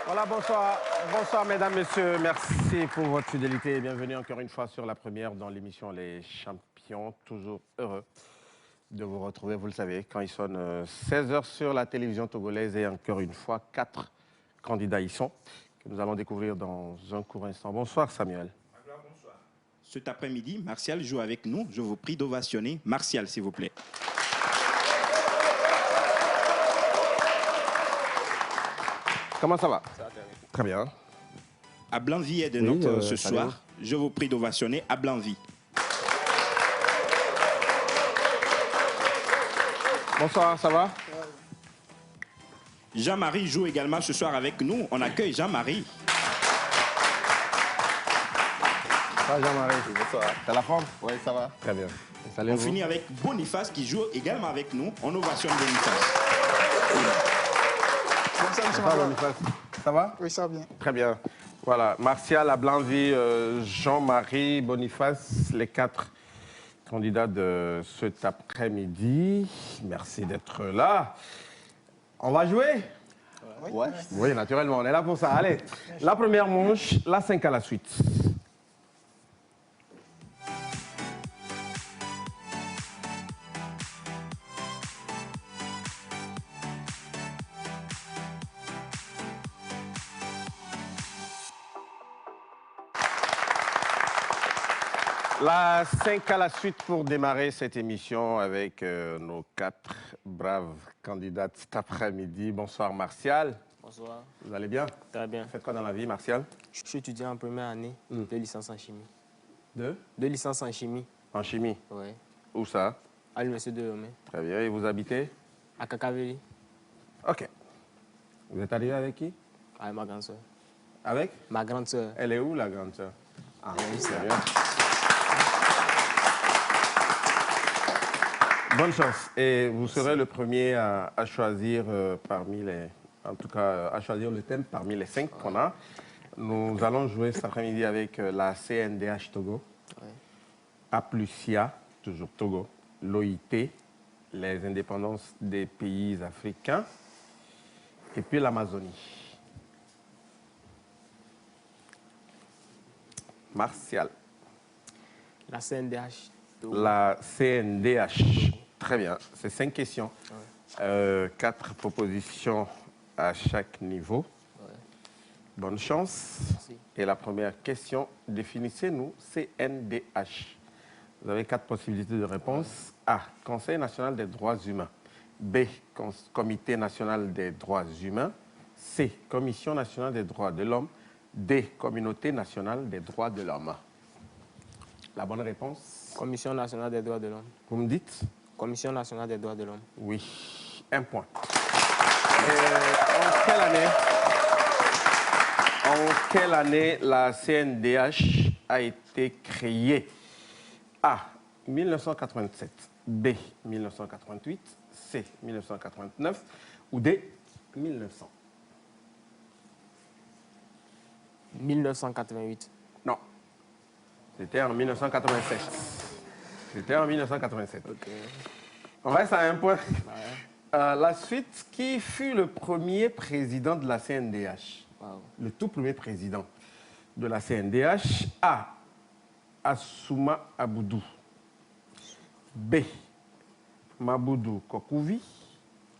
Voilà, bonsoir. Bonsoir, mesdames, messieurs. Merci pour votre fidélité et bienvenue encore une fois sur la première dans l'émission Les Champions. Toujours heureux de vous retrouver, vous le savez, quand il sonne 16 h sur la télévision togolaise et encore une fois, 4 candidats y sont, que nous allons découvrir dans un court instant. Bonsoir, Samuel. Bonsoir. Cet après-midi, Martial joue avec nous. Je vous prie d'ovationner Martial, s'il vous plaît. Comment ça va? Ça va très bien. Très bien. Ablanvi est de notre ce soir. Je vous prie d'ovationner Ablanvi. Bonsoir, ça va? Jean-Marie joue également ce soir avec nous. On accueille Jean-Marie. Ça va, Jean-Marie? Bonsoir. T'as la forme? Oui, ça va. Très bien. On finit avec Boniface qui joue également avec nous. On ovationne Boniface. Bonsoir, Boniface. Ça va? Oui, ça va bien. Très bien. Voilà, Martial, Ablanvi, Jean-Marie, Boniface, les 4 candidats de cet après-midi. Merci d'être là. On va jouer? Ouais. Oui, naturellement, on est là pour ça. Allez, la première manche, la 5 à la suite. La 5 à la suite pour démarrer cette émission avec nos 4 braves candidates cet après-midi. Bonsoir Martial. Bonsoir. Vous allez bien? Très bien. Vous faites quoi dans la vie, Martial? Je suis étudiant en première année de licence en chimie. De licence en chimie. En chimie? Oui. Où ça? À l'université de Lomé. Très bien. Et vous habitez? À Kakaveli. OK. Vous êtes arrivé avec qui? Avec ma grande soeur. Avec? Ma grande soeur. Elle est où, la grande sœur? Ah, oui, très bien. Bonne chance. Et vous serez le premier à choisir parmi les... En tout cas, à choisir le thème parmi les 5 qu'on a. Nous allons jouer cet après-midi avec la CNDH Togo, Aplusia, toujours Togo, l'OIT, les indépendances des pays africains, et puis l'Amazonie. Martial. La CNDH. La CNDH. Très bien. C'est 5 questions. 4 propositions à chaque niveau. Bonne chance. Merci. Et la première question, définissez-nous CNDH. Vous avez 4 possibilités de réponse. A. Conseil national des droits humains. B. Comité national des droits humains. C. Commission nationale des droits de l'homme. D. Communauté nationale des droits de l'homme. La bonne réponse? Commission nationale des droits de l'homme. Vous me dites? Commission nationale des droits de l'homme. Oui. 1 point. En quelle année la CNDH a été créée? A. 1987. B. 1988. C. 1989. Ou D. 1900. 1988. Non. C'était en 1987. C'était en 1987. OK. On reste à 1 point. La suite, qui fut le premier président de la CNDH? Wow. Le tout premier président de la CNDH. A. Assouma Aboudou. B. Maboudou Kokouvi.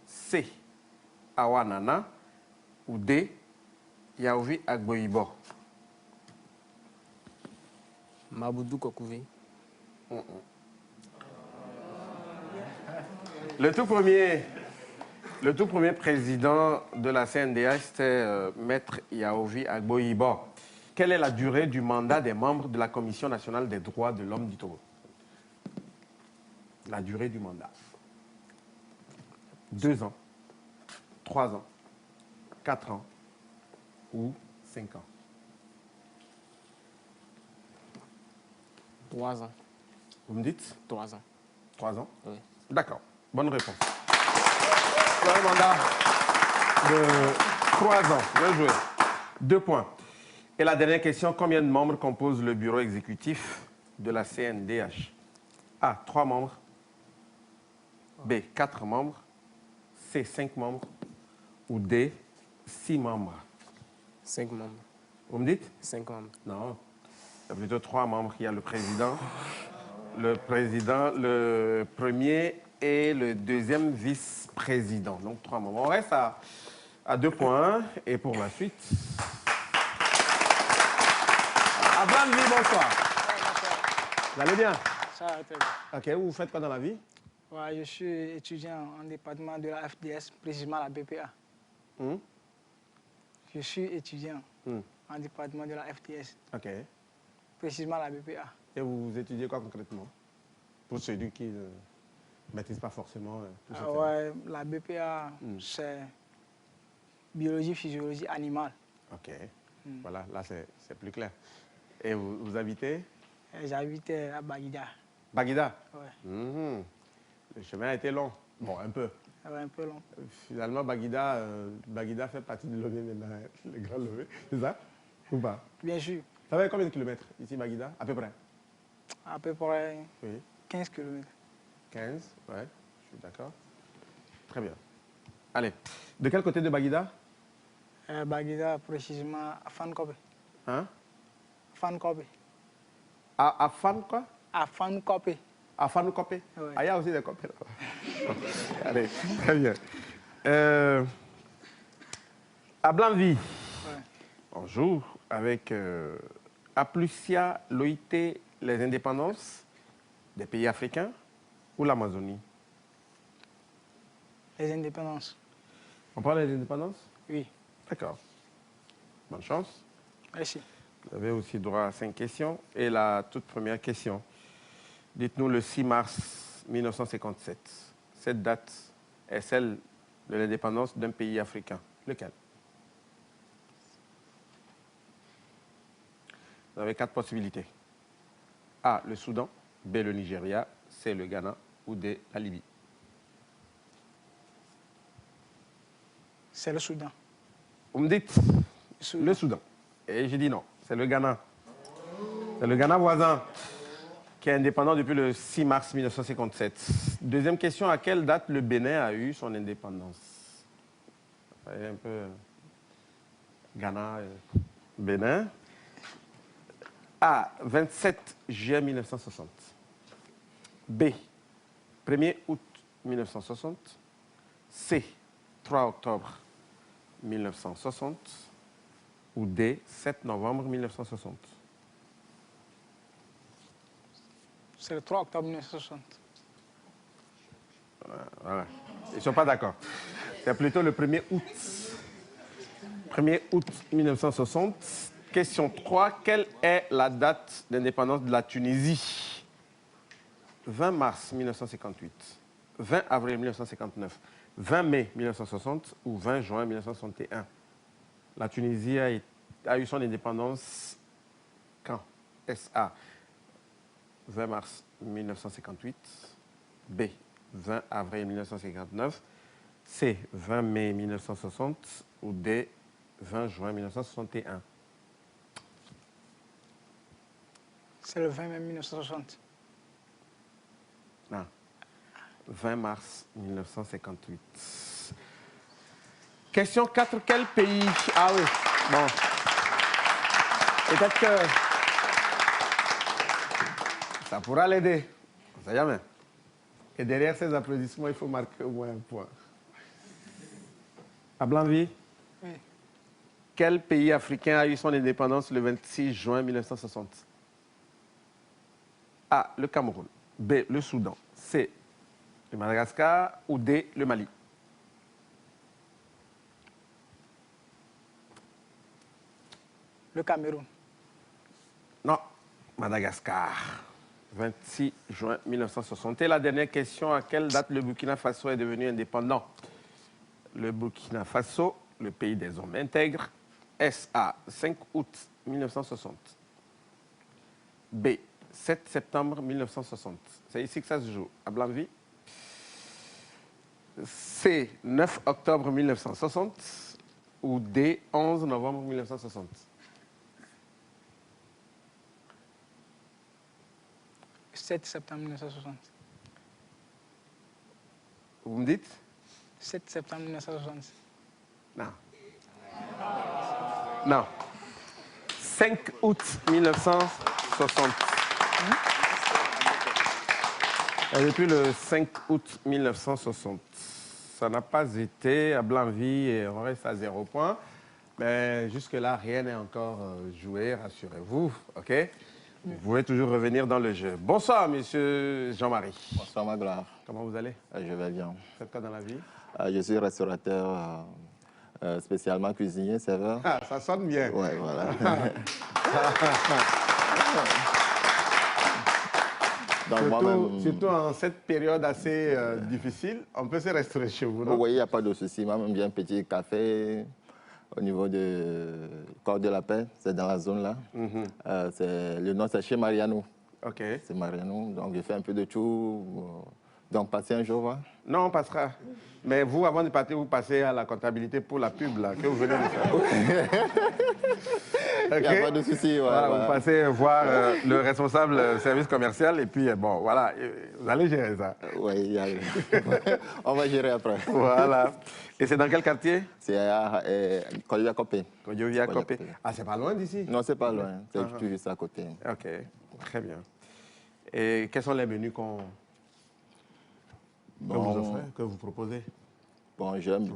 C. Awanana. Ou D. Yaovi Agboibo. Maboudou Kokouvi. Le tout premier président de la CNDH, c'était Maître Yaovi Agboibo. Quelle est la durée du mandat des membres de la Commission nationale des droits de l'homme du Togo? La durée du mandat. 2 ans, 3 ans, 4 ans ou 5 ans? 3 ans. Vous me dites? 3 ans. 3 ans? Oui. D'accord. Bonne réponse. Un mandat de 3 ans. Bien joué. 2 points. Et la dernière question, combien de membres composent le bureau exécutif de la CNDH? A. 3 membres. B. 4 membres. C. 5 membres. Ou D. 6 membres. 5 membres. Vous me dites? 5 membres. Non. Il y a plutôt 3 membres. Il y a le président, le premier et le deuxième vice-président. Donc 3 membres. On reste à 2 points. Et pour la suite... Ablanvi, bonsoir. Vous allez bien? Ça va très bien. Ok, vous faites quoi dans la vie? Ouais, je suis étudiant en département de la FDS, précisément la BPA. Je suis étudiant en département de la FDS, Ok. précisément la BPA. Et vous étudiez quoi concrètement? Pour celui qui ne maîtrise pas forcément tout ça. Ouais, la BPA, c'est biologie, physiologie animale. Ok. Voilà, là c'est plus clair. Et vous habitez? J'habite à Baguida. Baguida? Ouais. Le chemin a été long. Bon, un peu. Ouais, un peu long. Finalement, Baguida fait partie de Lomé maintenant, hein, le Grand Lomé. C'est ça? Ou pas? Bien sûr. Ça fait combien de kilomètres ici, Baguida? À peu près? À peu près Oui. 15 km. 15, ouais, je suis d'accord. Très bien. Allez, de quel côté de Baguida? Baguida, précisément à Fankobe. Hein? Fankobe. À Fan, quoi? À Fankobe. À Fanoukope? Ouais. Ah, il y a aussi des copés là. Allez, très bien. À Blanvie, Ouais. on joue avec Aplusia, l'OIT, les indépendances des pays africains ou l'Amazonie? Les indépendances. On parle des indépendances? Oui. D'accord. Bonne chance. Merci. Vous avez aussi droit à 5 questions. Et la toute première question. Dites-nous le 6 mars 1957. Cette date est celle de l'indépendance d'un pays africain. Lequel? Vous avez 4 possibilités. A, le Soudan. B, le Nigeria. C, le Ghana. Ou D, la Libye. C'est le Soudan. Vous me dites le Soudan. Et j'ai dit non, c'est le Ghana. C'est le Ghana voisin qui est indépendant depuis le 6 mars 1957. Deuxième question, à quelle date le Bénin a eu son indépendance? Vous voyez un peu Ghana, Bénin. A, 27 juillet 1960. B, 1er août 1960. C, 3 octobre 1960. Ou D, 7 novembre 1960. C'est le 3 octobre 1960. Voilà. Ils ne sont pas d'accord. C'est plutôt le 1er août. 1er août 1960. Question 3. Quelle est la date d'indépendance de la Tunisie? 20 mars 1958, 20 avril 1959, 20 mai 1960 ou 20 juin 1961. La Tunisie a eu son indépendance quand? SA, 20 mars 1958, B, 20 avril 1959, C, 20 mai 1960 ou D, 20 juin 1961. C'est le 20 mai 1960. Non. 20 mars 1958. Question 4. Quel pays... Ah oui, bon. Peut-être que ça pourra l'aider. On ne sait jamais. Et derrière ces applaudissements, il faut marquer au moins un point. À Blanvie, Oui. quel pays africain a eu son indépendance le 26 juin 1960? A, le Cameroun. B, le Soudan. C, le Madagascar. Ou D, le Mali. Le Cameroun. Non, Madagascar. 26 juin 1960. Et la dernière question, à quelle date le Burkina Faso est devenu indépendant? Le Burkina Faso, le pays des hommes intègres. SA, 5 août 1960. B, 7 septembre 1960. C'est ici que ça se joue, à Blanvie. C, 9 octobre 1960. Ou D, 11 novembre 1960. Le 7 septembre 1960. Vous me dites? 7 septembre 1960. Non. Non. 5 août 1960. Et depuis le 5 août 1960. Ça n'a pas été à Blanville et on reste à 0 point. Mais jusque-là, rien n'est encore joué, rassurez-vous. OK? Vous pouvez toujours revenir dans le jeu. Bonsoir, monsieur Jean-Marie. Bonsoir, ma gloire. Comment vous allez? Je vais bien. Vous faites quoi dans la vie? Je suis restaurateur, spécialement cuisinier, serveur. Ah, ça sonne bien. Ouais, voilà. Donc, surtout en cette période assez difficile, on peut se restaurer chez vous, non? Oui, il n'y a pas de souci. Moi-même, j'ai un petit café au niveau de Corps de la Paix, c'est dans la zone là. Le nom, c'est chez Mariano. OK. C'est Mariano, donc je fais un peu de tout. Donc, passez un jour, va. Non, on passera. Mais vous, avant de partir, vous passez à la comptabilité pour la pub là, que vous venez de faire. Il n'y a pas de souci. Voilà, vous passez voir le responsable service commercial et puis, bon, voilà, vous allez gérer ça. Oui, on va gérer après. Voilà. Et c'est dans quel quartier? C'est à Kodjia-Kopé. Kodjia-Kopé. Ah, c'est pas loin d'ici? Non, c'est pas loin. C'est juste à côté. OK, très bien. Et quels sont les menus que vous offrez, que vous proposez? Bon,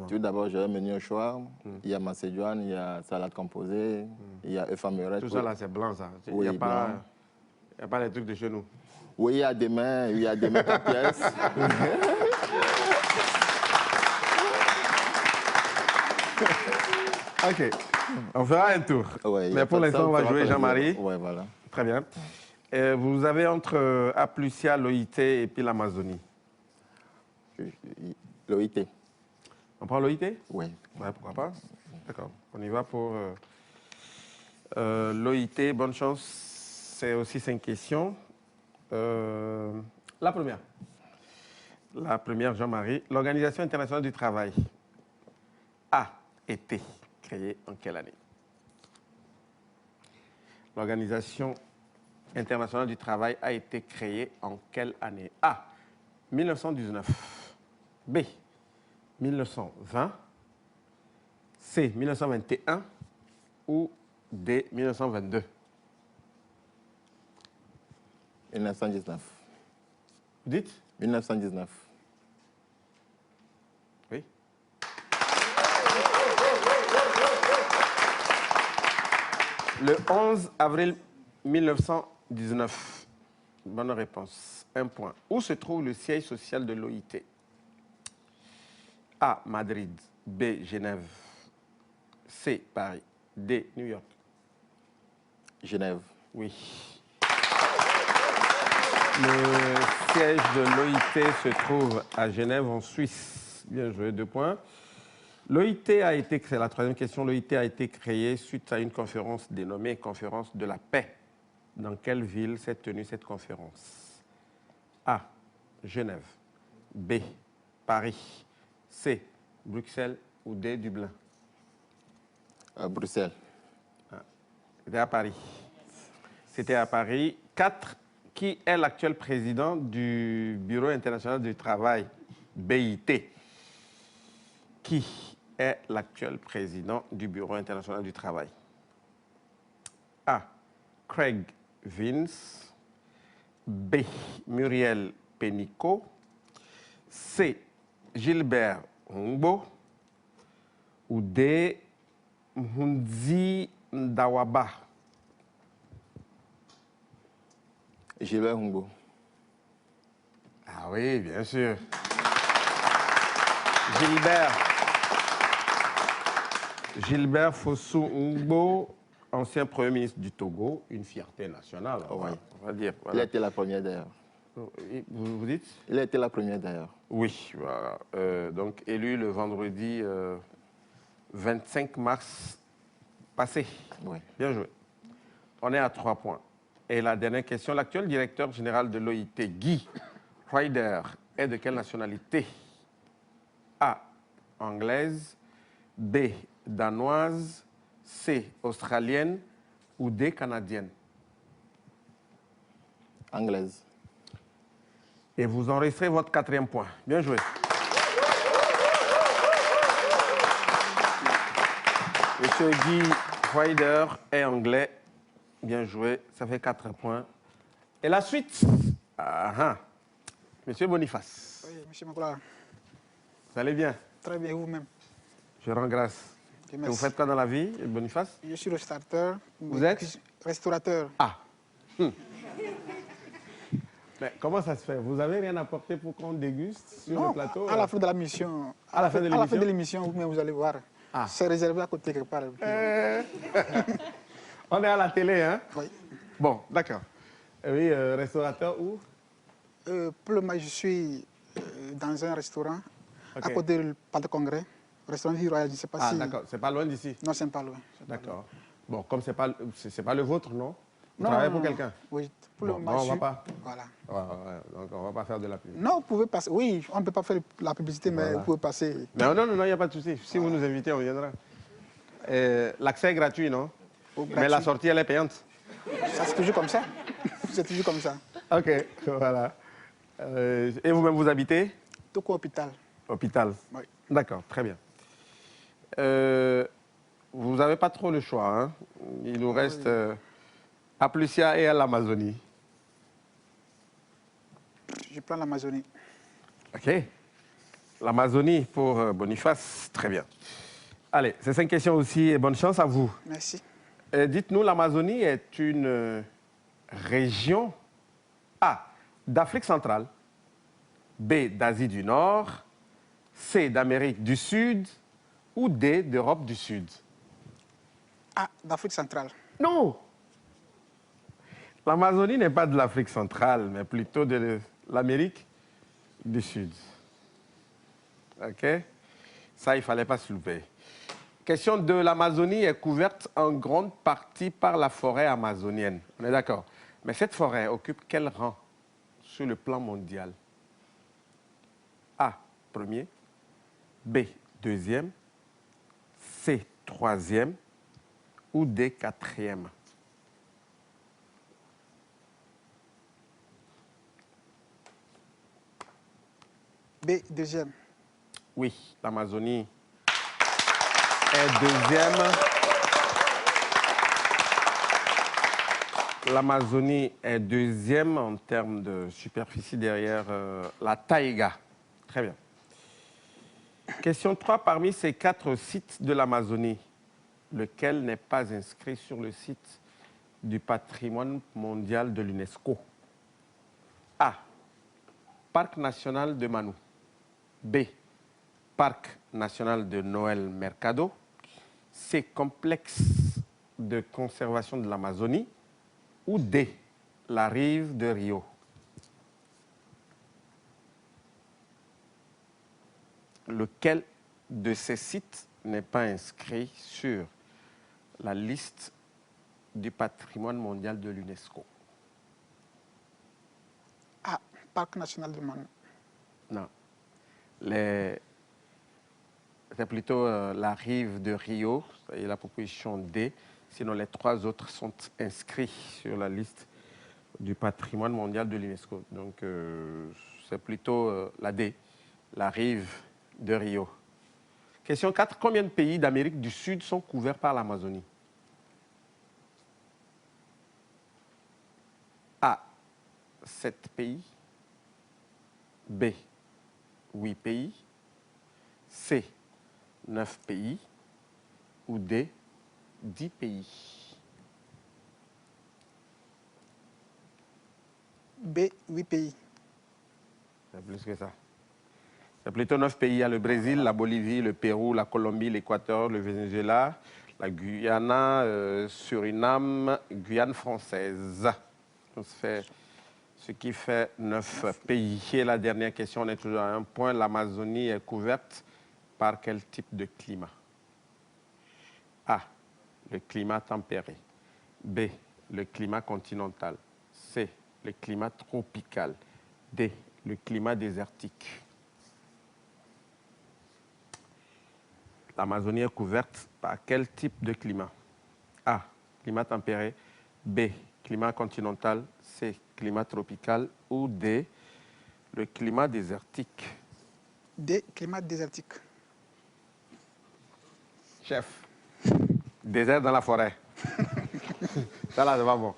tout d'abord, j'ai un menu au choix. Il y a macédoine, il y a salade composée, il y a œufs amurette. Tout ça là, c'est blanc, ça. Il Oui, n'y a pas les trucs de chez nous. Oui, il y a des mains, il y a des mains à pièces. OK. On fera un tour. Ouais, mais pour l'instant, on va jouer Jean-Marie. Oui, voilà. Très bien. Vous avez entre Aplusia, l'OIT et puis l'Amazonie. L'OIT. On prend l'OIT? Oui. Ouais, pourquoi pas? D'accord. On y va pour l'OIT. Bonne chance. C'est aussi 5 questions. La première. La première, Jean-Marie. L'Organisation internationale du travail a été créée en quelle année? L'Organisation internationale du travail a été créée en quelle année? A. 1919. B. 1920. C. 1921. Ou D. 1922. 1919. Vous dites? 1919. Oui. Le 11 avril 1919. Bonne réponse. 1 point. Où se trouve le siège social de l'OIT? A. Madrid. B. Genève. C. Paris. D. New York. Genève. Oui. Le siège de l'OIT se trouve à Genève, en Suisse. Bien joué, 2 points. L'OIT a été créé, la troisième question, l'OIT a été créée suite à une conférence dénommée Conférence de la paix. Dans quelle ville s'est tenue cette conférence? A. Genève. B. Paris. C. Bruxelles ou D. Dublin. Bruxelles. C'était à Paris. C'était à Paris. 4. Qui est l'actuel président du Bureau international du travail, BIT? Qui est l'actuel président du Bureau international du travail? A. Craig Vince. B. Muriel Pénicaud. C. Gilbert Ngbo. Ou D. Mhundzi Ndawaba. Gilbert Ngbo. Ah oui, bien sûr. Gilbert Fossou Ngbo, ancien Premier ministre du Togo, une fierté nationale, on va dire. Voilà. Il a été la première d'ailleurs. Vous dites? Il a été la première d'ailleurs. Oui, voilà. Donc élu le vendredi 25 mars passé. Oui. Bien joué. On est à 3 points. Et la dernière question, l'actuel directeur général de l'OIT, Guy Ryder, est de quelle nationalité? A. Anglaise. B. Danoise. C. Australienne. Ou D. Canadienne. Anglaise. Et vous enregistrez votre 4e point. Bien joué. Monsieur Guy Rider est anglais. Bien joué, ça fait 4 points. Et la suite? Monsieur Boniface. Oui, monsieur Makoula. Vous allez bien? Très bien, vous-même. Je rends grâce. Ok, Et merci. vous faites quoi dans la vie, Boniface? Je suis restaurateur. Vous êtes? Restaurateur. Ah. Mais comment ça se fait? Vous avez rien apporté pour qu'on déguste sur le plateau? À la fin de la mission. À la fin de l'émission? À la fin de l'émission, vous allez voir. Ah. C'est réservé à côté quelque part. On est à la télé, hein? Oui. Bon, d'accord. Oui, restaurateur où? Pour le moment, je suis dans un restaurant Ok. à côté du Palais de Congrès. Restaurant Vie Royale, je ne sais pas Ah, si... d'accord. C'est pas loin d'ici? Non, c'est pas loin. D'accord. Bon, comme c'est pas le vôtre, non? Vous Non, travaillez non, pour non. quelqu'un? Oui, pour le Bon, moment, on je va suis... pas. Voilà. Ouais, donc on va pas faire de la pub. Non, vous pouvez passer. Oui, on ne peut pas faire la publicité, mais Voilà. vous pouvez passer. Non, il n'y a pas de souci. Si vous nous invitez, on viendra. L'accès est gratuit, non? Au Mais la gratuit. sortie, elle est payante. Ça, c'est toujours comme ça. C'est toujours comme ça. OK, voilà. Et vous-même, vous habitez? Toko Hôpital. Hôpital. Oui. D'accord, très bien. Vous n'avez pas trop le choix, hein? Il nous reste Aplusia et l'Amazonie. Je prends l'Amazonie. OK. L'Amazonie pour Boniface, très bien. Allez, ces 5 questions aussi, et bonne chance à vous. Merci. Dites-nous, l'Amazonie est une région A, d'Afrique centrale, B, d'Asie du Nord, C, d'Amérique du Sud ou D, d'Europe du Sud? Ah, d'Afrique centrale. Non! L'Amazonie n'est pas de l'Afrique centrale, mais plutôt de l'Amérique du Sud. OK? Ça, il ne fallait pas se louper. Question 2. L'Amazonie est couverte en grande partie par la forêt amazonienne. On est d'accord? Mais cette forêt occupe quel rang sur le plan mondial? A, premier. B, deuxième. C, troisième. Ou D, quatrième? B, deuxième. Oui, l'Amazonie est deuxième. L'Amazonie est deuxième en termes de superficie derrière la taïga. Très bien. Question 3. Parmi ces 4 sites de l'Amazonie, lequel n'est pas inscrit sur le site du patrimoine mondial de l'UNESCO? A. Parc national de Manu. B. Parc national de Noël Mercado. C. Complexe de conservation de l'Amazonie. Ou D. La rive de Rio. Lequel de ces sites n'est pas inscrit sur la liste du patrimoine mondial de l'UNESCO? Ah, Parc national de Manu. Non. C'est plutôt la rive de Rio, et la proposition D. Sinon, les 3 autres sont inscrits sur la liste du patrimoine mondial de l'UNESCO. Donc, c'est plutôt la D, la rive de Rio. Question 4. Combien de pays d'Amérique du Sud sont couverts par l'Amazonie? A, 7 pays. B, 8 pays. C, 9 pays. Ou D, 10 pays. B, 8 pays. C'est plus que ça. C'est plutôt 9 pays. Il y a le Brésil, la Bolivie, le Pérou, la Colombie, l'Équateur, le Venezuela, la Guyana, Suriname, Guyane française. Ce qui fait 9 pays. Et la dernière question, on est toujours à un point. L'Amazonie est couverte par quel type de climat? A, le climat tempéré. B, le climat continental. C, le climat tropical. D, le climat désertique. L'Amazonie est couverte par quel type de climat? A, climat tempéré. B, climat continental. C, climat tropical. Ou D, le climat désertique. D, climat désertique. Chef. Désert dans la forêt. Ça là, c'est pas bon.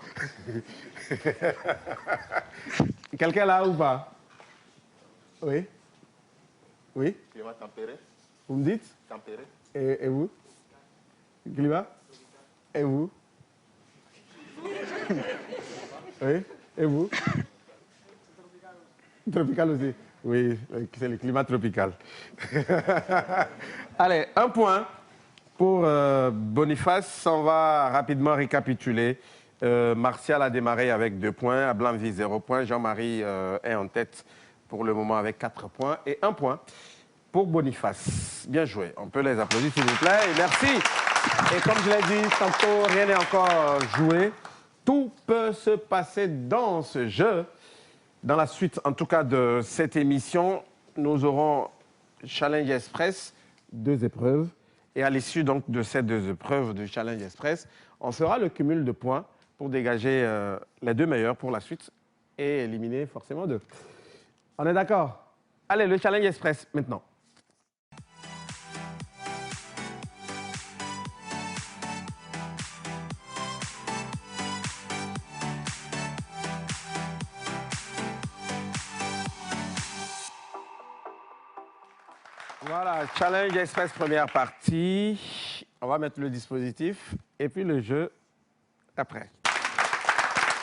Quelqu'un là ou pas? Oui? Oui? Climat tempéré. Vous me dites? Tempéré. Et vous? Climat? Et vous? Oui? Et vous? Tropical aussi. Oui, c'est le climat tropical. Allez, un point pour Boniface. On va rapidement récapituler. Martial a démarré avec 2 points, Ablanvi 0 points, Jean-Marie est en tête pour le moment avec 4 points et 1 point pour Boniface. Bien joué. On peut les applaudir s'il vous plaît. Et merci. Et comme je l'ai dit tantôt, rien n'est encore joué. Tout peut se passer dans ce jeu. Dans la suite, en tout cas, de cette émission, nous aurons Challenge Express, 2 épreuves. Et à l'issue donc de ces 2 épreuves du Challenge Express, on fera le cumul de points pour dégager les 2 meilleurs pour la suite et éliminer forcément 2. On est d'accord? Allez, le Challenge Express maintenant. Voilà, Challenge Express première partie. On va mettre le dispositif et puis le jeu après.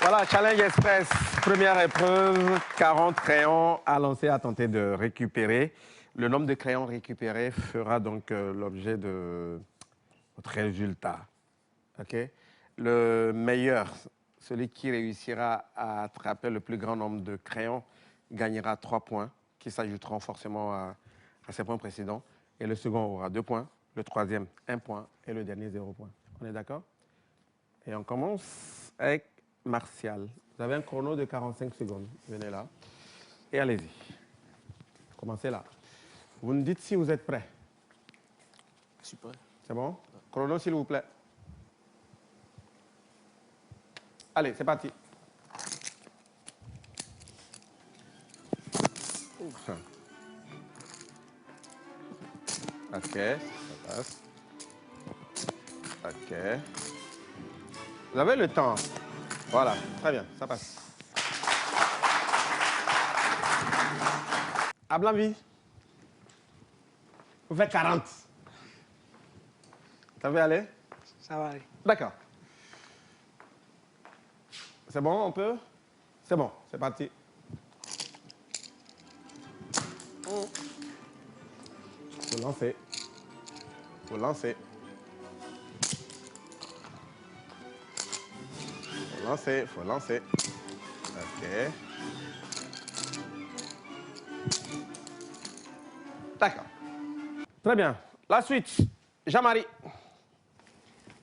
Voilà, Challenge Express, première épreuve, 40 crayons à lancer, à tenter de récupérer. Le nombre de crayons récupérés fera donc l'objet de votre résultat. OK? Le meilleur, celui qui réussira à attraper le plus grand nombre de crayons, gagnera 3 points qui s'ajouteront forcément à ses points précédents. Et le second aura 2 points, le troisième 1 point et le dernier 0 point. On est d'accord? Et on commence avec Martial. Vous avez un chrono de 45 secondes. Venez là. Et allez-y. Commencez là. Vous nous dites si vous êtes prêts. Je suis prêt. C'est bon? Chrono, s'il vous plaît. Allez, c'est parti. OK, ça passe. OK. Vous avez le temps. Voilà, très bien, ça passe. À Blanvi, vous faites 40. Ça va aller? Ça va aller. D'accord. C'est bon, on peut? C'est bon, c'est parti. Faut lancer. Faut lancer. Faut lancer, faut lancer. OK. D'accord. Très bien. La suite. Jean-Marie.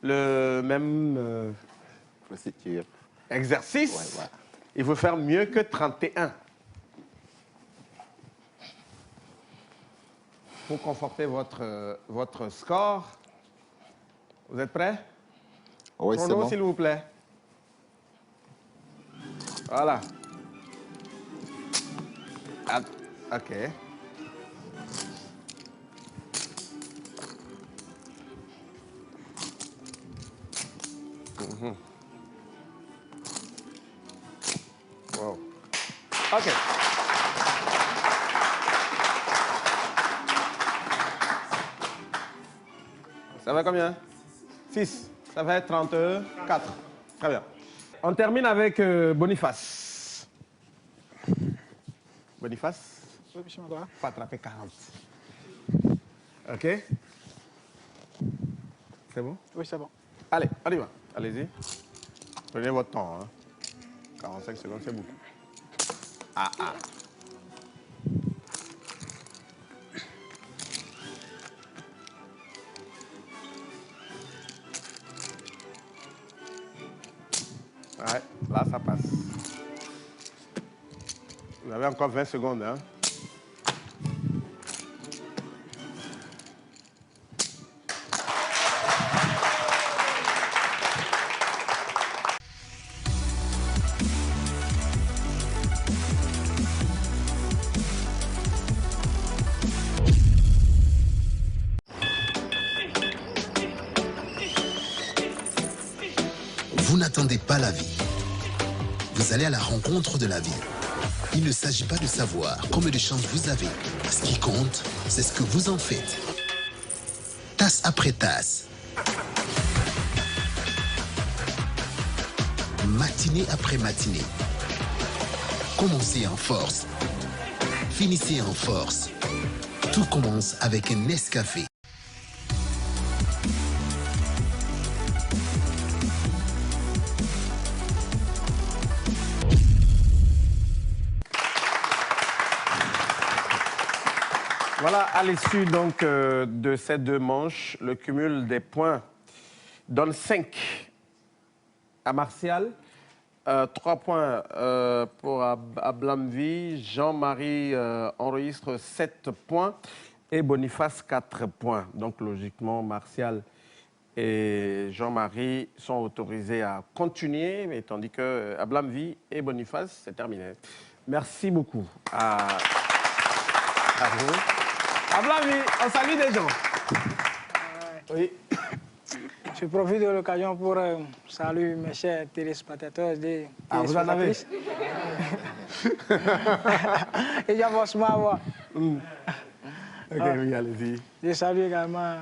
Le même Procédure. exercice. Ouais, ouais. Il faut faire mieux que 31. Pour conforter votre score. Vous êtes prêts? Oui, c'est Chrono, bon. s'il vous plaît. Voilà. Ah, OK. Wow. OK. Ça va combien? 6. Ça va être 34. Très bien. On termine avec Boniface. Boniface, Oui, monsieur Madoua. il faut attraper 40. OK? C'est bon? Oui, c'est bon. Allez, on y va. Allez-y. Prenez votre temps. Hein. 45 secondes, c'est beaucoup. Ah, ah. Ouais, là, ça passe. Vous avez encore 20 secondes. Hein. n'attendez pas la vie. Vous allez à la rencontre de la vie. Il ne s'agit pas de savoir combien de chance vous avez. Ce qui compte, c'est ce que vous en faites. Tasse après tasse. Matinée après matinée. Commencez en force. Finissez en force. Tout commence avec un Nescafé. Voilà, à l'issue donc de ces deux manches, le cumul des points donne 5 à Martial, 3 points pour Ablamvi, Jean-Marie enregistre 7 points et Boniface 4 points. Donc logiquement, Martial et Jean-Marie sont autorisés à continuer, mais tandis que Ablamvi et Boniface, c'est terminé. Merci beaucoup à vous. Ablamvi, on salue des gens. Oui. Je profite de l'occasion pour saluer mes chers téléspectateurs des vous en avez? Et j'ai forcément à voir. Ok, oui, allez-y. Je salue également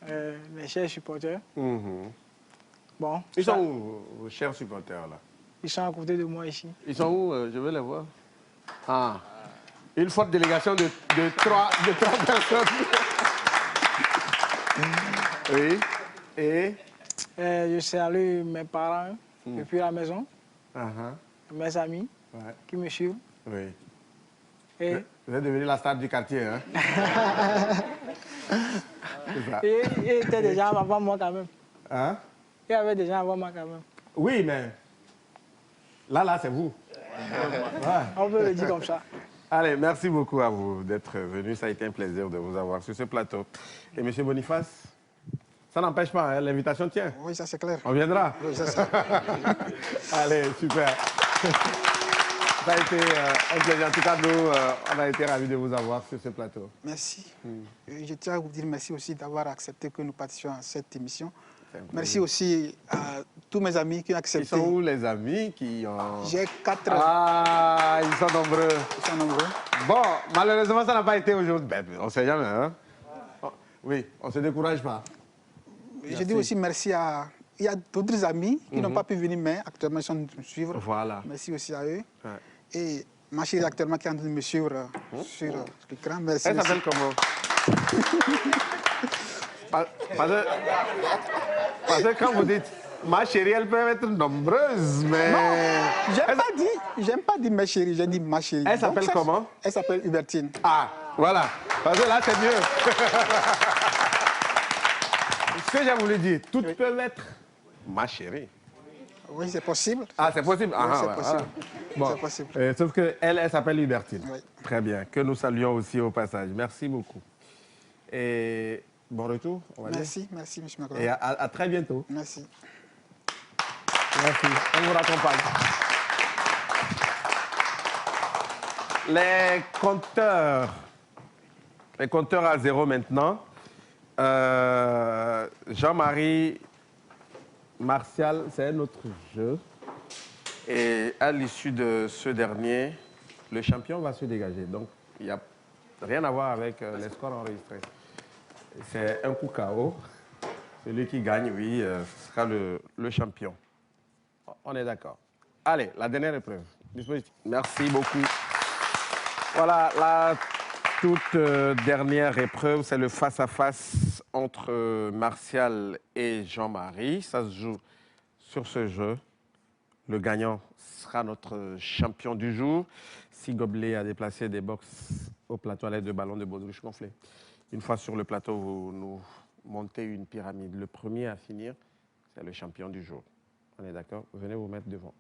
mes chers supporters. Bon, Ils sont où, vos chers supporters, là? Ils sont à côté de moi ici. Ils sont où? Je veux les voir. Ah, une forte délégation de 3 personnes. Oui. Et je salue mes parents depuis la maison, mes amis qui me suivent. Oui. Et vous êtes devenu la star du quartier, hein? C'est ça. Et il était déjà avant moi quand même. Hein? Il y avait des gens avant moi quand même. Oui, mais là, c'est vous. Ouais. On peut le dire comme ça. Allez, merci beaucoup à vous d'être venus. Ça a été un plaisir de vous avoir sur ce plateau. Et M. Boniface, ça n'empêche pas, hein, l'invitation tient. Oui, ça c'est clair. On viendra. Oui, c'est ça. Allez, super. Ça a été un plaisir. En tout cas, nous, on a été ravis de vous avoir sur ce plateau. Merci. Je tiens à vous dire merci aussi d'avoir accepté que nous participons à cette émission. Merci aussi à tous mes amis qui ont accepté. Ils sont où les amis qui ont... J'ai 4... Ah, ils sont nombreux. Ils sont nombreux. Bon, malheureusement, ça n'a pas été aujourd'hui. Ben, on ne sait jamais, hein? Oui, on ne se décourage pas. Je dis aussi merci à... Il y a d'autres amis qui n'ont pas pu venir, mais actuellement, ils sont en train de me suivre. Voilà. Merci aussi à eux. Ouais. Et ma chérie actuellement qui est en train de me suivre sur l'écran. Merci. Elle s'appelle comment? Parce que quand vous dites ma chérie, elle peut être nombreuse, mais... Non, j'aime pas dire ma chérie, j'ai dit ma chérie. Elle s'appelle comment? Elle s'appelle Hubertine. Ah, voilà. Parce que là, c'est mieux. Ce que j'ai voulu dire, toutes peuvent être ma chérie. Oui, c'est possible. Ah, c'est possible? Oui, c'est possible. Bon. C'est possible. Sauf qu'elle s'appelle Hubertine. Oui. Très bien. Que nous saluons aussi au passage. Merci beaucoup. Et bon retour, on va dire. Merci, M. Macron. Et à très bientôt. Merci. Merci. On vous raccompagne. Les compteurs à 0 maintenant. Jean-Marie, Martial, c'est un autre jeu. Et à l'issue de ce dernier, le champion va se dégager. Donc, il n'y a rien à voir avec les scores enregistrés. C'est un coup KO. Celui qui gagne, oui, ce sera le champion. On est d'accord. Allez, la dernière épreuve. Dispositif. Merci beaucoup. Voilà, la toute dernière épreuve, c'est le face-à-face entre Martial et Jean-Marie. Ça se joue sur ce jeu. Le gagnant sera notre champion du jour. Si Gobelet a déplacé des box au plateau à l'aide de ballons de baudruche gonflés. Une fois sur le plateau, vous nous montez une pyramide. Le premier à finir, c'est le champion du jour. On est d'accord? Venez vous mettre devant.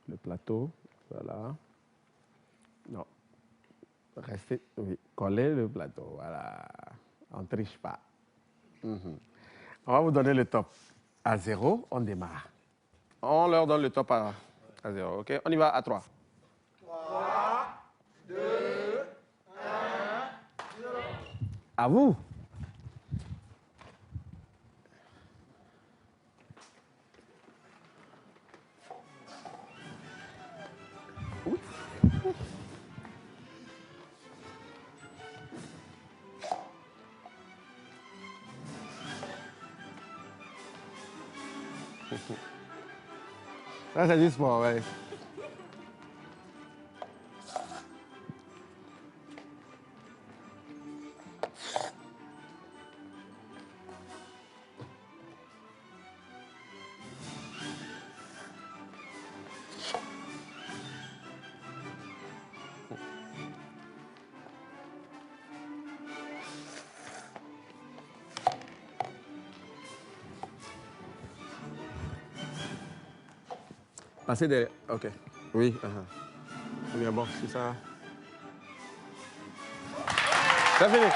Le plateau, voilà. Non. Restez, oui, collez le plateau, voilà. On ne triche pas. On va vous donner le top. À 0, on démarre. On leur donne le top à 0, ok? On y va à 3. 3, 2, 1, 0. À vous. Ça, c'est du sport, ouais. Passez derrière. OK. Oui. Bien bon, c'est ça. C'est fini.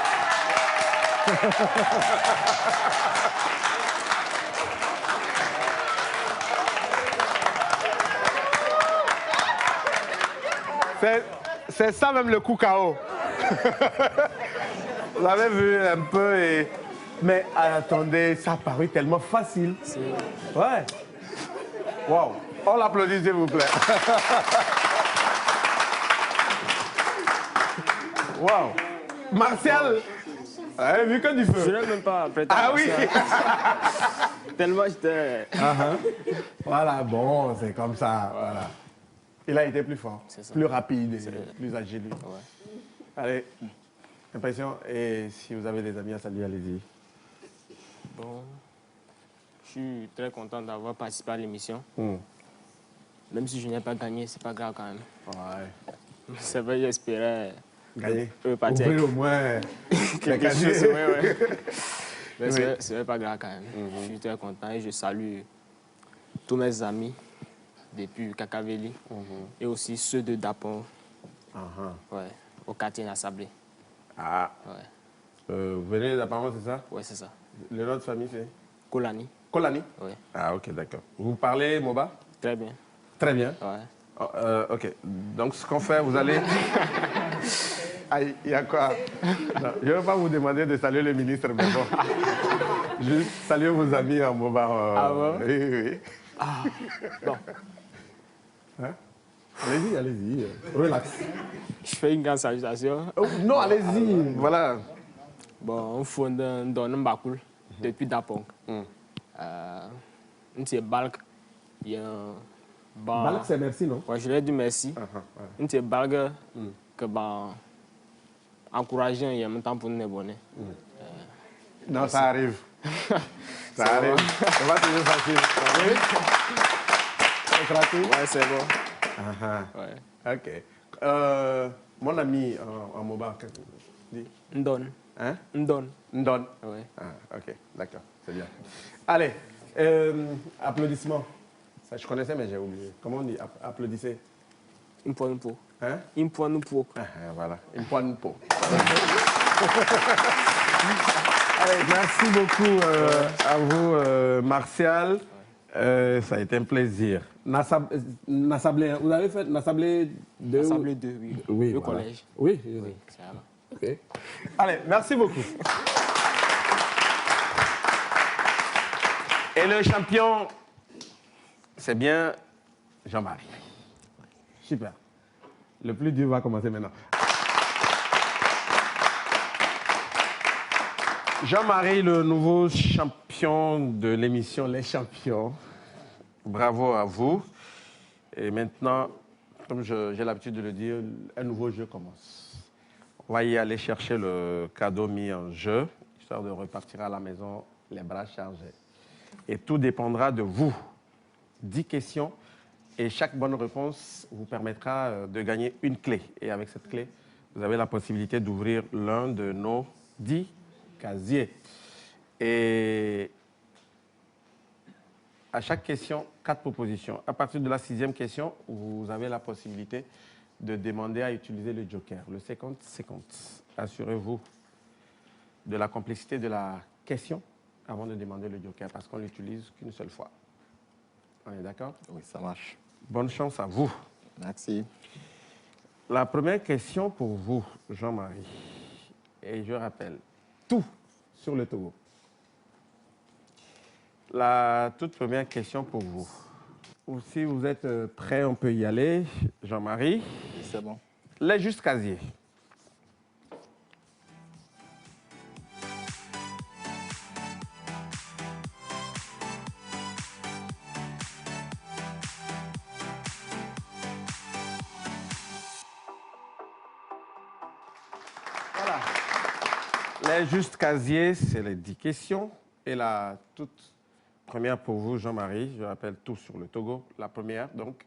C'est ça même le coup KO. Vous avez vu un peu et... Mais attendez, ça a paru tellement facile. Ouais. Wow. On l'applaudit, s'il vous plaît. Wow. Martial, vous avez vu que du feu. Je n'ai même pas prêté. Ah oui. Tellement j'étais... Voilà, bon, c'est comme ça. Voilà. Il a été plus fort, plus rapide, plus agile. Ouais. Allez, impression. Et si vous avez des amis à saluer, allez-y. Bon, je suis très content d'avoir participé à l'émission. Même si je n'ai pas gagné, c'est pas grave quand même. Ouais. C'est vrai, j'espérais Gagner. partir Ouvrir au moins quelque chose. Ouais. Mais Oui. c'est pas grave quand même. Je suis très content et je salue tous mes amis depuis Kakaveli et aussi ceux de Dapon, ouais, au quartier Nassablé. Ah. Ouais. Vous venez d'apparemment, c'est ça? Ouais, c'est ça. Le nom de famille, c'est Kolani. Kolani? Oui. Ah, ok, d'accord. Vous parlez Moba? Très bien. Très bien. Ouais. Oh, ok. Donc, ce qu'on fait, vous allez... Aïe, il y a quoi? Non, je ne vais pas vous demander de saluer le ministre, mais bon. Juste saluer vos amis en Moba. Ah bon? Oui. Ah, bon. Hein? Allez-y, allez-y. Relax. Je fais une grande salutation. Oh, non, allez-y. Voilà. Bon, on fonde un Mbakul depuis Dapong. On s'est balk. Il y a un... Bon, Balak, c'est merci, non? ouais, je lui ai dit merci. On s'est balk que bon... Encourageant, il y a même temps pour nous abonner. Non, ça arrive. Ça arrive. C'est pas toujours facile. C'est gratuit? Ouais, c'est bon. Ouais. OK. Mon ami en Moba, qu'est-ce que vous dites? Ndon. Hein? Ndon. Ndon. Ouais. Ah, OK, d'accord, c'est bien. Allez, applaudissements. Ça, je connaissais, mais j'ai oublié. Comment on dit? Applaudissez. Une poigne pour. Hein? Une poigne pour. Voilà, une poigne pour. Allez, merci beaucoup à vous, Martial. Ça a été un plaisir. Nassablé, vous avez fait Nassablé 2? Nassablé 2, oui. Oui, Le voilà. collège. Oui, Oui, c'est là. OK. Allez, merci beaucoup. Et le champion, c'est bien Jean-Marie. Super. Le plus dur va commencer maintenant. Jean-Marie, le nouveau champion de l'émission Les Champions. Bravo à vous. Et maintenant, comme j'ai l'habitude de le dire, un nouveau jeu commence. On va y aller chercher le cadeau mis en jeu, histoire de repartir à la maison les bras chargés. Et tout dépendra de vous. 10 questions et chaque bonne réponse vous permettra de gagner une clé. Et avec cette clé, vous avez la possibilité d'ouvrir l'un de nos 10 casiers. Et à chaque question, 4 propositions. À partir de la 6e question, vous avez la possibilité de demander à utiliser le joker, le 50-50. Assurez-vous de la complexité de la question avant de demander le joker, parce qu'on l'utilise qu'une seule fois. On est d'accord? Oui, ça marche. Bonne chance à vous. Merci. La première question pour vous, Jean-Marie, et je rappelle, tout sur le Togo. La toute première question pour vous. Ou si vous êtes prêt, on peut y aller. Jean-Marie. Oui, c'est bon. Les justes casiers. Voilà. Les justes casiers, c'est les 10 questions. Et la toute première pour vous, Jean-Marie, je rappelle tout sur le Togo. La première, donc,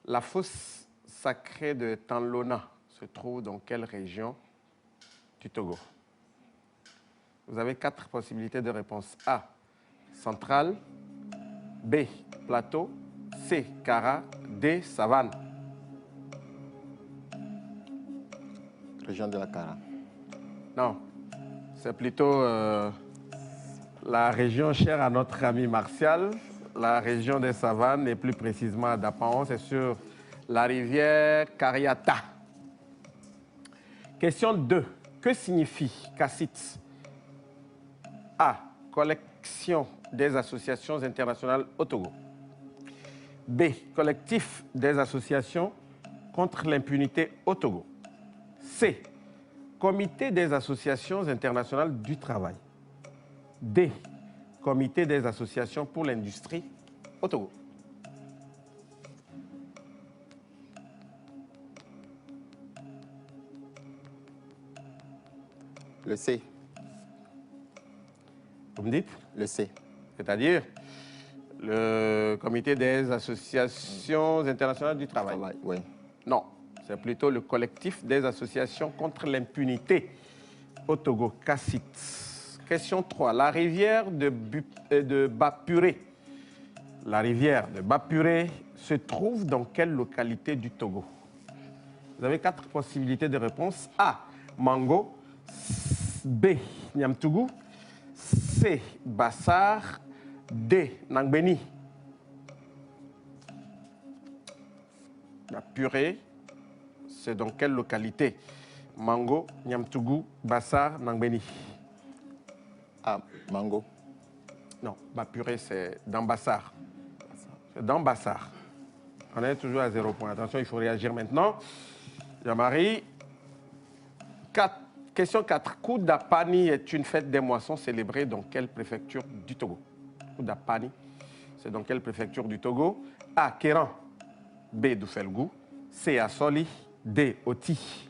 la fosse sacrée de Tanlona se trouve dans quelle région du Togo? Vous avez 4 possibilités de réponse. A, centrale. B, plateau. C, Kara. D, savane. Région de la Kara. Non, c'est plutôt la région chère à notre ami Martial, la région des savanes, et plus précisément à Dapaon, c'est sur la rivière Kariata. Question 2. Que signifie CACIT? A. Collection des associations internationales au Togo. B. Collectif des associations contre l'impunité au Togo. C. Comité des associations internationales du travail. D. Comité des associations pour l'industrie au Togo. Le C. Vous me dites? Le C. C'est-à-dire le comité des associations internationales du travail. Oui. Non, c'est plutôt le collectif des associations contre l'impunité au Togo, CACIT. Question 3. La rivière de Bapuré. La rivière de Bapuré se trouve dans quelle localité du Togo? Vous avez 4 possibilités de réponse. A. Mango. B. Niamtougou. C. Bassar. D. Nangbeni. Bapuré, c'est dans quelle localité? Mango, Niamtougou, Bassar, Nangbeni. A. Mango. Non, Bapuré, c'est dans Bassar. C'est dans Bassar. On est toujours à 0 point. Attention, il faut réagir maintenant. Jean-Marie. Question 4. Koudapani est une fête des moissons célébrée dans quelle préfecture du Togo? Koudapani, c'est dans quelle préfecture du Togo? A. Kéran. B. Doufelgou. C. Assoli. D. Oti.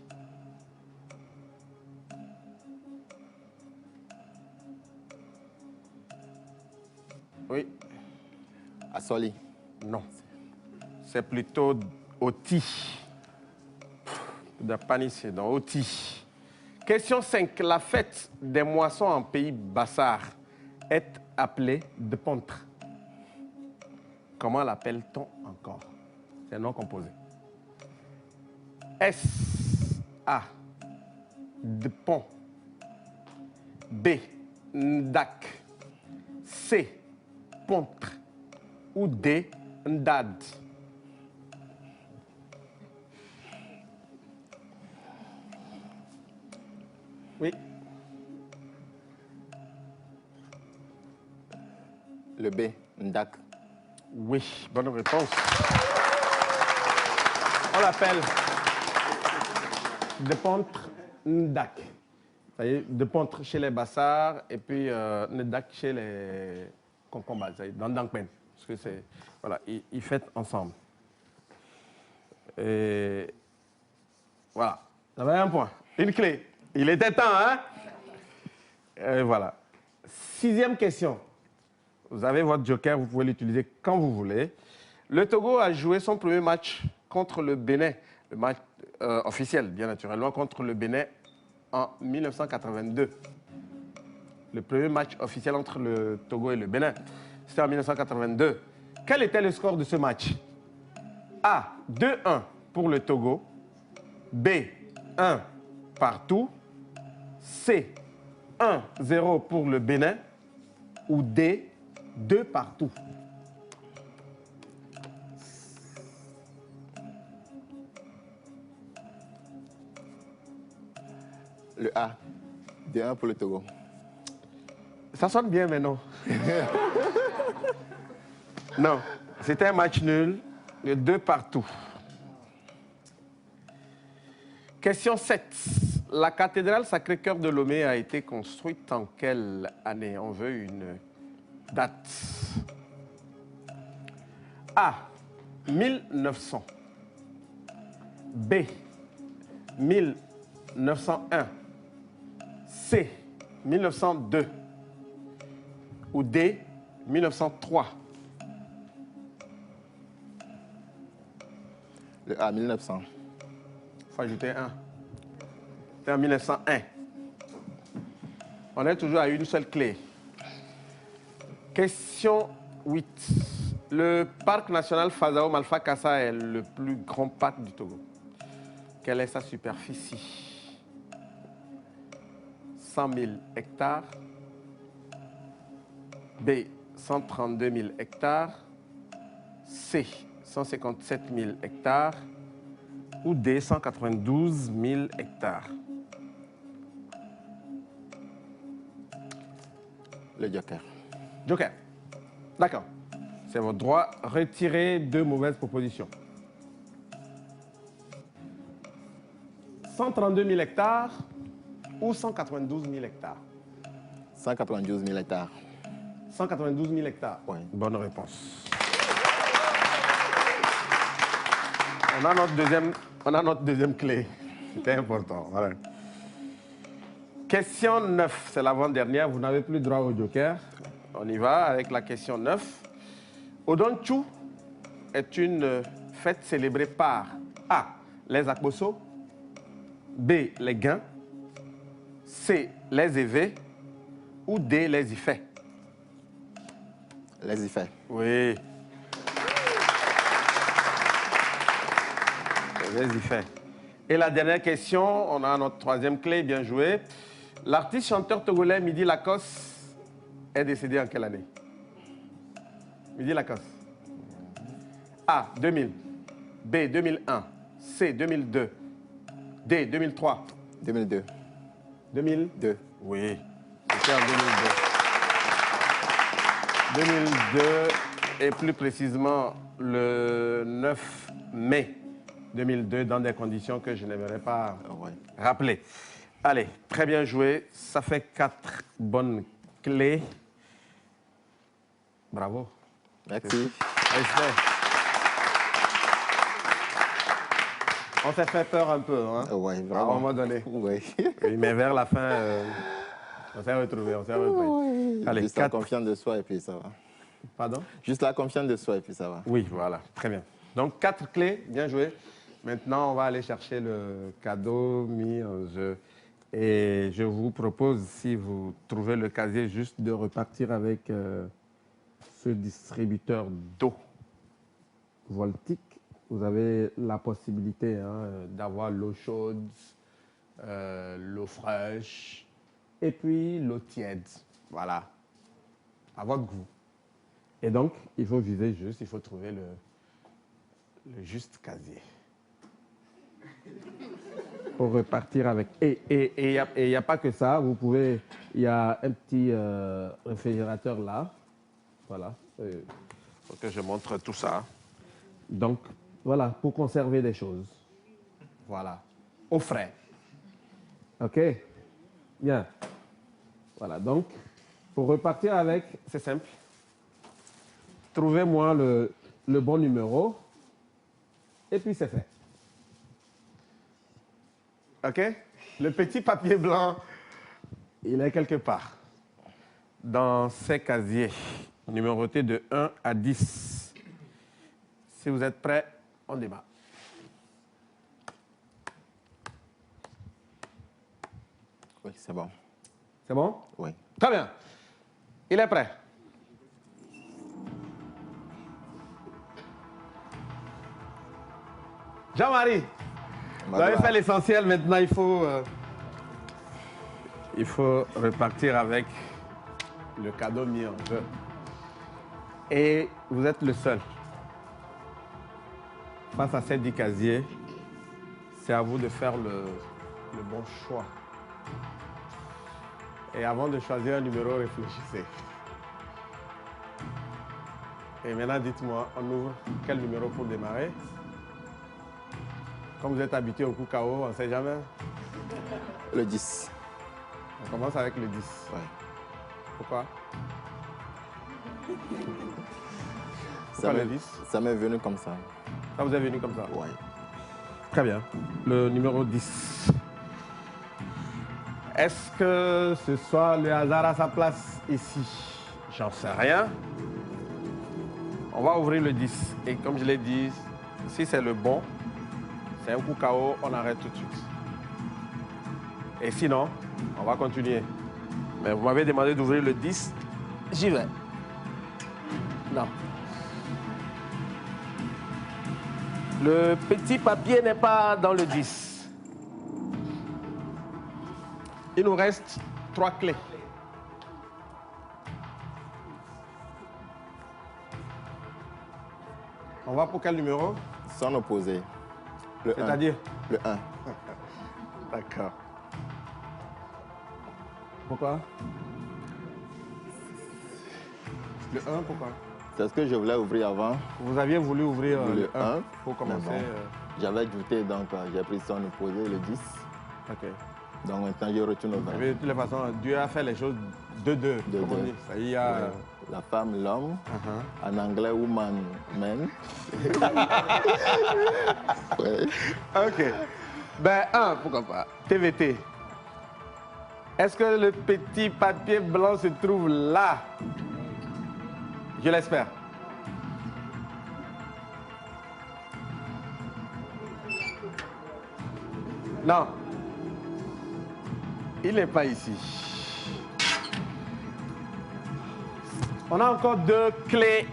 Oui. Assoli. Non. C'est plutôt Oti. Koudapani, c'est dans Oti. Question 5. La fête des moissons en pays Bassar est appelée de Pontre. Comment l'appelle-t-on encore? C'est un nom composé. S. A. De pont. B. Ndak. C. Pontre. Ou D. Ndad. Oui. Le B. Ndak. Oui, bonne réponse. On l'appelle de Pontre Ndak. Ça y est, de Pontre chez les Bassars et puis Ndak chez les Concombas, dans Dankpen. Parce que c'est. Voilà, ils fêtent ensemble. Et voilà. Ça va un point. Une clé. Il était temps, hein? Et voilà. 6e question. Vous avez votre joker, vous pouvez l'utiliser quand vous voulez. Le Togo a joué son premier match contre le Bénin, le match officiel, bien naturellement, contre le Bénin en 1982. Le premier match officiel entre le Togo et le Bénin, c'était en 1982. Quel était le score de ce match? A. 2-1 pour le Togo. B. 1 partout. C. 1-0 pour le Bénin. Ou D. 2 partout. Le A. 2-1 pour le Togo. Ça sonne bien, mais non. Non, c'était un match nul, de 2 partout. Question 7. La cathédrale Sacré-Cœur de Lomé a été construite en quelle année? On veut une date. A. 1900. B. 1901. C, 1902 ou D, 1903? Le A, 1900. Il faut ajouter 1. C'est en 1901. On est toujours à une seule clé. Question 8. Le parc national Fazao Malfa Kassa est le plus grand parc du Togo. Quelle est sa superficie? 100 000 hectares. B, 132 000 hectares. C, 157 000 hectares. Ou D, 192 000 hectares. Le joker. Joker. D'accord. C'est votre droit. Retirez 2 mauvaises propositions. 132 000 hectares ou 192 000 hectares? 192 000 hectares. 192 000 hectares. Oui. Bonne réponse. On a notre deuxième clé. C'était important. Voilà. Question 9, c'est l'avant-dernière. Vous n'avez plus droit au joker. On y va avec la question 9. Odonchu est une fête célébrée par A, les Akboso, B, les Gains, C, les Évés ou D, les Ifais? Les Ifais. Oui. Les Ifais. Et la dernière question, on a notre troisième clé, bien joué. L'artiste chanteur togolais Midi Lacoste est décédé en quelle année? Midi Lacoste. A, 2000. B, 2001. C, 2002. D, 2003. 2002. 2002. Oui, c'était en 2002. 2002 et plus précisément le 9 mai 2002 dans des conditions que je n'aimerais pas rappeler. Allez, très bien joué. Ça fait 4 bonnes clés. Bravo. Merci. On s'est fait peur un peu, hein? Oui, vraiment. À un moment donné. Oui. Oui, mais vers la fin, on s'est retrouvés, on s'est repris. Oui. Allez, Juste la confiance de soi et puis ça va. Pardon? Juste la confiance de soi et puis ça va. Oui, voilà, très bien. Donc 4 clés, bien joué. Maintenant, on va aller chercher le cadeau mis en jeu. Et je vous propose, si vous trouvez le casier, juste de repartir avec ce distributeur d'eau Voltic. Vous avez la possibilité d'avoir l'eau chaude, l'eau fraîche et puis l'eau tiède. Voilà, à votre goût. Et donc, il faut viser juste, il faut trouver le juste casier. Pour repartir avec. Et il n'y a pas que ça, vous pouvez. Il y a un petit réfrigérateur là. Voilà. Il faut que je montre tout ça. Donc, voilà, pour conserver des choses. Voilà. Au frais. OK? Bien. Voilà, donc, pour repartir avec, c'est simple. Trouvez-moi le bon numéro. Et puis, c'est fait. OK? Le petit papier blanc, il est quelque part dans ces casiers, numérotés de 1 à 10. Si vous êtes prêts, on démarre. Oui, c'est bon. C'est bon? Oui. Très bien. Il est prêt. Jean-Marie, vous avez fait l'essentiel, maintenant il faut repartir avec le cadeau mis en jeu. Et vous êtes le seul. Face à ces 10 casiers, c'est à vous de faire le bon choix. Et avant de choisir un numéro, réfléchissez. Et maintenant, dites-moi, on ouvre quel numéro pour démarrer? Comme vous êtes habitué au coup KO, on ne sait jamais. Le 10. On commence avec le 10. Oui. Pourquoi? Ça le 10? Ça m'est venu comme ça. Ça vous est venu comme ça? Oui. Très bien. Le numéro 10. Est-ce que ce soit le hasard à sa place ici? J'en sais rien. On va ouvrir le 10. Et comme je l'ai dit, si c'est le bon, c'est un coup KO, on arrête tout de suite. Et sinon, on va continuer. Mais vous m'avez demandé d'ouvrir le 10. J'y vais. Non. Le petit papier n'est pas dans le 10. Il nous reste 3 clés. On va pour quel numéro? Son opposé. C'est-à-dire? Le 1. D'accord. Pourquoi? Le 1, pourquoi? C'est ce que je voulais ouvrir avant. Vous aviez voulu ouvrir le 1 pour commencer. J'avais douté, donc j'ai pris son opposé, le 10. Ok. Donc maintenant, je retourne au 20. Mais de toutes les façons, Dieu a fait les choses de deux. Comme on dit. Ça y a... Ouais. La femme, l'homme. En anglais, woman, man. Ouais. Ok. Ben, 1, pourquoi pas. TVT. Est-ce que le petit papier blanc se trouve là? Je l'espère. Non. Il n'est pas ici. On a encore 2 clés.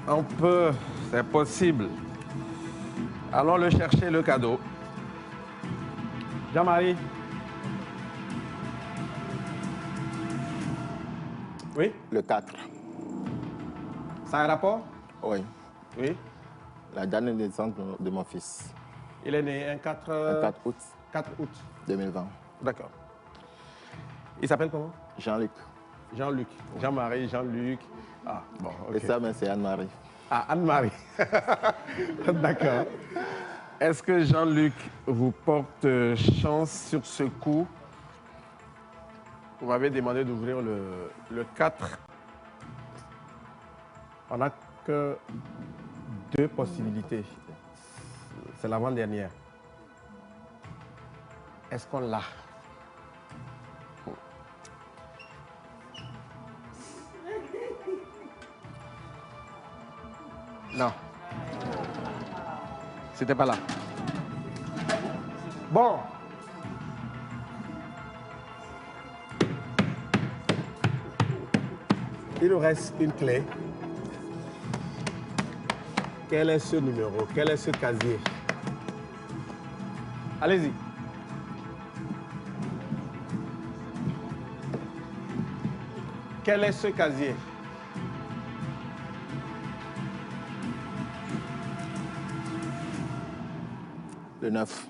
On peut, c'est possible. Allons le chercher, le cadeau. Jean-Marie. Oui? Le 4. Ça a un rapport? Oui. Oui. La dernière naissance de mon fils. Il est né un 4 août 4 août 2020. D'accord. Il s'appelle comment? Jean-Luc. Jean-Luc. Jean-Marie, Jean-Luc. Ah, bon, ok. Et ça, mais c'est Anne-Marie. Ah, Anne-Marie. D'accord. Est-ce que Jean-Luc vous porte chance sur ce coup? Vous m'avez demandé d'ouvrir le 4. On n'a que 2 possibilités. C'est l'avant-dernière. Est-ce qu'on l'a? Non. C'était pas là. Bon. Il nous reste une clé. Quel est ce numéro? Quel est ce casier? Allez-y. Quel est ce casier? Le 9.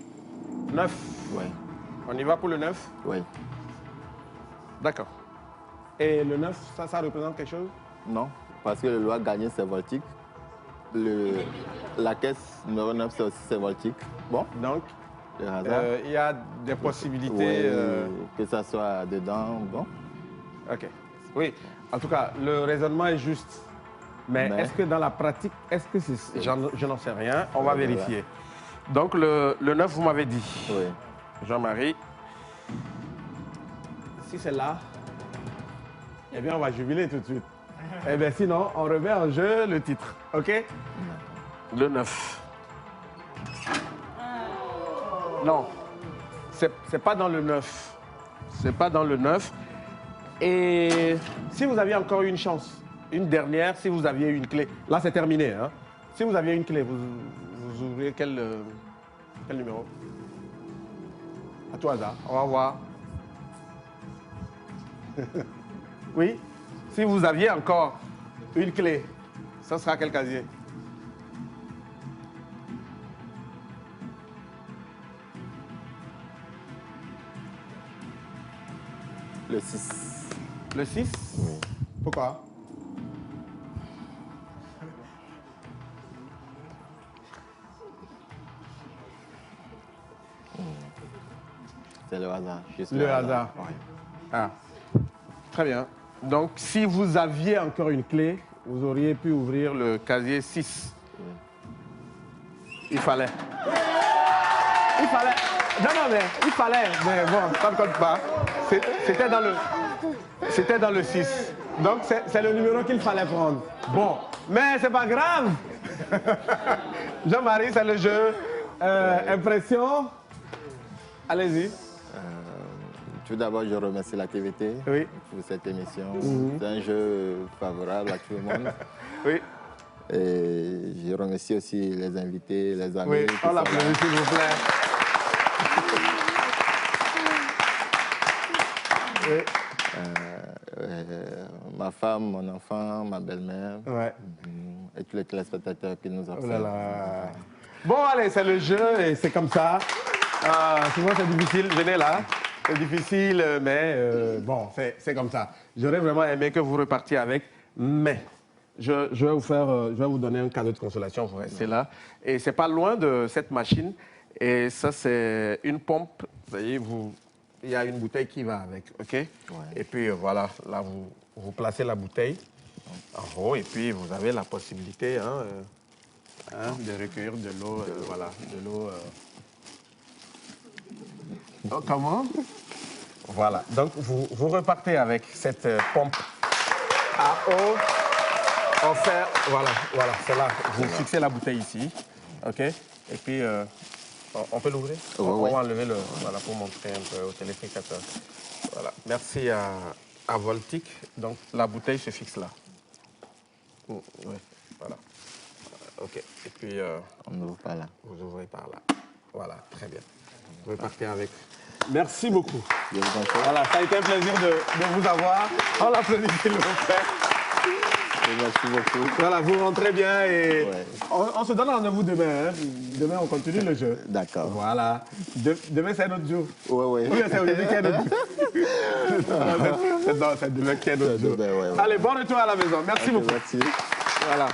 9. Oui. On y va pour le 9? Oui. D'accord. Et le 9, ça représente quelque chose? Non, parce que le loi gagné, c'est voltique. La caisse numéro 9, c'est aussi c'est voltique. Bon. Donc, le hasard. il y a des possibilités... Que ça soit dedans, bon. OK. Oui, en tout cas, le raisonnement est juste. Mais est-ce que dans la pratique, est-ce que c'est... Je n'en sais rien, on va vérifier. Donc, le 9, vous m'avez dit. Oui. Jean-Marie. Si c'est là, eh bien, on va jubiler tout de suite. Eh bien, sinon, on remet en jeu le titre. OK? Le 9. Non, c'est pas dans le 9. C'est pas dans le 9. Et si vous aviez encore une chance, une dernière, si vous aviez une clé, là c'est terminé. Hein? Si vous aviez une clé, vous ouvrez quel numéro? À tout hasard, on va voir. Oui? Si vous aviez encore une clé, ça sera quel casier? Le 6. Le 6? Oui. Pourquoi? C'est le hasard. Juste Le hasard. Oui. Ah. Très bien. Donc, si vous aviez encore une clé, vous auriez pu ouvrir le casier 6. Oui. Il fallait. Il fallait. Non, mais il fallait. Mais bon, ça ne compte pas. C'était dans le 6. Donc, c'est le numéro qu'il fallait prendre. Bon, mais c'est pas grave. Jean-Marie, c'est le jeu. Impression. Allez-y. Tout d'abord, je remercie la TVT pour cette émission. C'est un jeu favorable à tout le monde. Oui. Et je remercie aussi les invités, les amis. Oui, on l'applaudit, s'il vous plaît. Ma femme, mon enfant, ma belle-mère. Ouais. Et tous les téléspectateurs qui nous observent. Oh là là. Bon, allez, c'est le jeu et c'est comme ça. Souvent, c'est difficile. Venez là. C'est difficile, mais bon, c'est comme ça. J'aurais vraiment aimé que vous repartiez avec, mais je vais vous donner un cadeau de consolation. Vous restez là. Et c'est pas loin de cette machine. Et ça, c'est une pompe. Vous voyez, il y a une bouteille qui va avec, OK? Ouais. Et puis, voilà, là, vous placez la bouteille en haut et puis vous avez la possibilité de recueillir de l'eau, voilà, de l'eau... Oh, comment? Voilà, donc vous repartez avec cette pompe à eau en fer. Voilà, c'est là. Vous fixez la bouteille ici, OK? Et puis, on peut l'ouvrir? On va enlever le... Voilà, pour montrer un peu aux téléspectateurs. Voilà, merci à Voltic. Donc, la bouteille se fixe là. Oui, voilà. OK, et puis... on ouvre par là. Vous ouvrez par là. Voilà, très bien. Vous repartez avec... Merci beaucoup. Voilà, ça a été un plaisir de vous avoir. On l'applaudit, s'il vous plaît. Merci beaucoup. Voilà, vous rentrez bien et on se donne rendez-vous demain. Hein. Demain, on continue le jeu. D'accord. Voilà. Demain, c'est un autre jour. Oui. Oui, c'est aujourd'hui qu'il y a un autre jour. Non, c'est demain qu'il y a un autre jour. Allez, bon retour à la maison. Merci beaucoup. Merci. Voilà.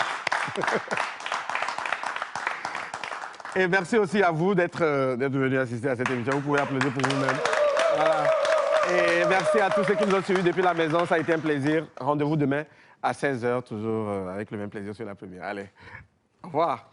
Et merci aussi à vous d'être venu assister à cette émission. Vous pouvez applaudir pour vous-même. Voilà. Et merci à tous ceux qui nous ont suivis depuis la maison. Ça a été un plaisir. Rendez-vous demain à 16h, toujours avec le même plaisir sur la première. Allez, au revoir.